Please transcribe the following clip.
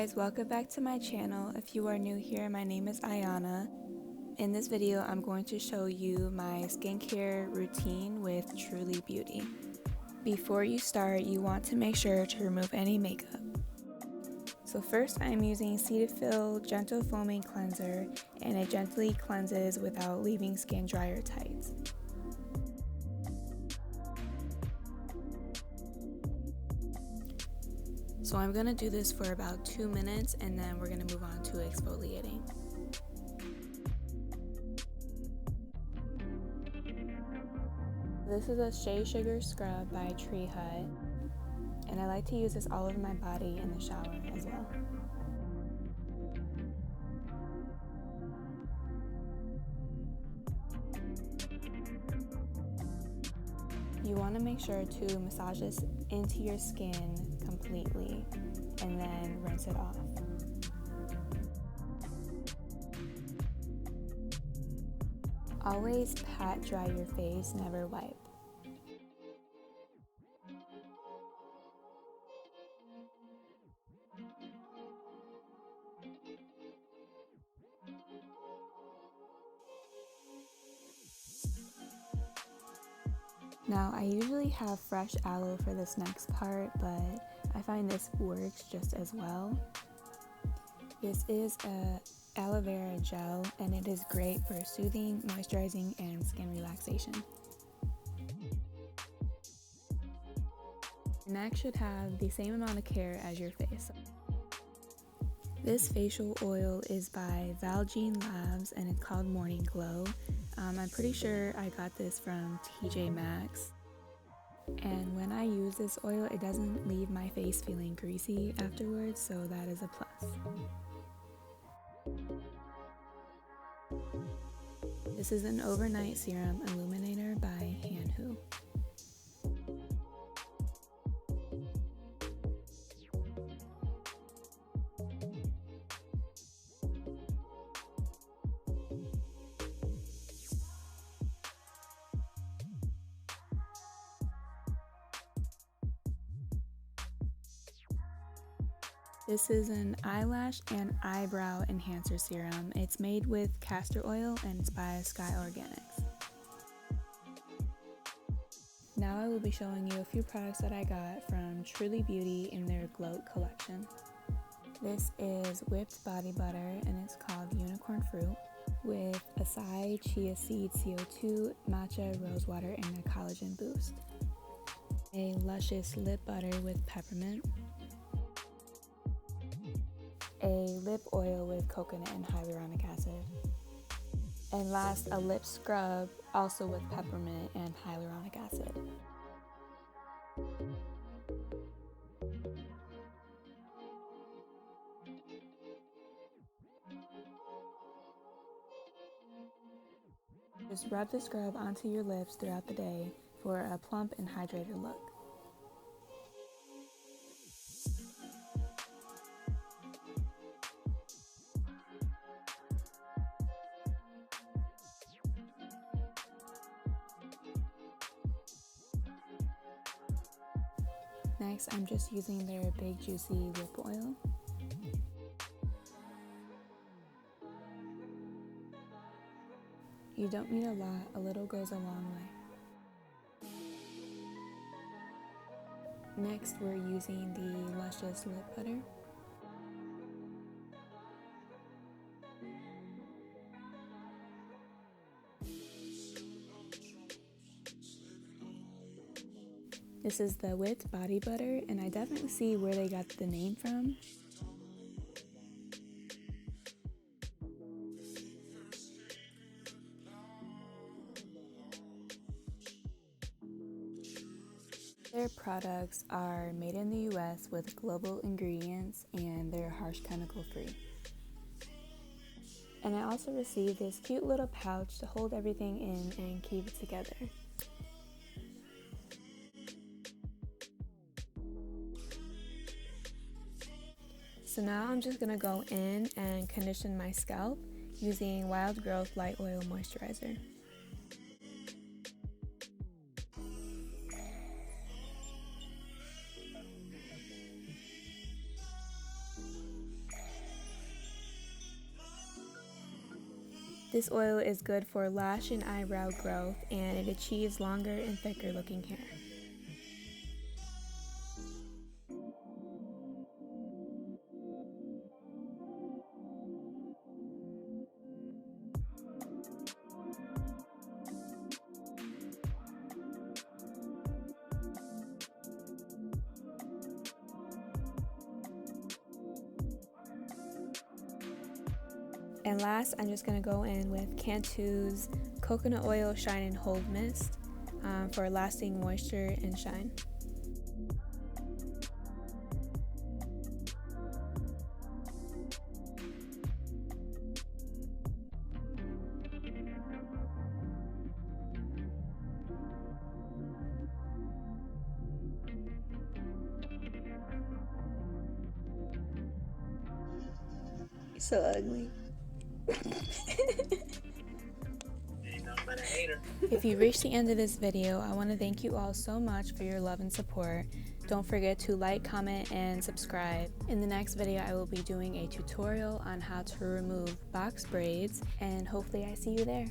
guys, welcome back to my channel. If you are new here, my name is Ayana. In this video, I'm going to show you my skincare routine with Truly Beauty. Before you start, you want to make sure to remove any makeup. So first, I'm using Cetaphil Gentle Foaming Cleanser, and it gently cleanses without leaving skin dry or tight. So I'm going to do this for about 2 minutes, and then we're going to move on to exfoliating. This is a Shea Sugar Scrub by Tree Hut, and I like to use this all over my body in the shower as well. You want to make sure to massage this into your skin completely and then rinse it off. Always pat dry your face, never wipe. Now, I usually have fresh aloe for this next part, but I find this works just as well. This is a aloe vera gel, and it is great for soothing, moisturizing, and skin relaxation. Your neck should have the same amount of care as your face. This facial oil is by Valjean Labs, and it's called Morning Glow. I'm pretty sure I got this from TJ Maxx. And when I use this oil, it doesn't leave my face feeling greasy afterwards, so that is a plus. This is an overnight serum illuminator by Hanhu. This is an eyelash and eyebrow enhancer serum. It's made with castor oil and it's by Sky Organics. Now I will be showing you a few products that I got from Truly Beauty in their Gloat collection. This is whipped body butter, and it's called Unicorn Fruit, with acai, chia seed, CO2, matcha, rosewater, and a collagen boost. A luscious lip butter with peppermint. A lip oil with coconut and hyaluronic acid. And last, a lip scrub, also with peppermint and hyaluronic acid. Just rub the scrub onto your lips throughout the day for a plump and hydrated look. Next, I'm just using their Big Juicy Lip Oil. You don't need a lot, a little goes a long way. Next, we're using the Luscious Lip Butter. This is the whipped body butter, and I definitely see where they got the name from. Their products are made in the US with global ingredients, and they're harsh chemical free. And I also received this cute little pouch to hold everything in and keep it together. So now I'm just going to go in and condition my scalp using Wild Growth Light Oil Moisturizer. This oil is good for lash and eyebrow growth, and it achieves longer and thicker looking hair. And last, I'm just going to go in with Cantu's Coconut Oil Shine and Hold Mist for lasting moisture and shine. You're so ugly. If you reached the end of this video, I want to thank you all so much for your love and support. Don't forget to like, comment, and subscribe. In the next video, I will be doing a tutorial on how to remove box braids, and hopefully I see you there.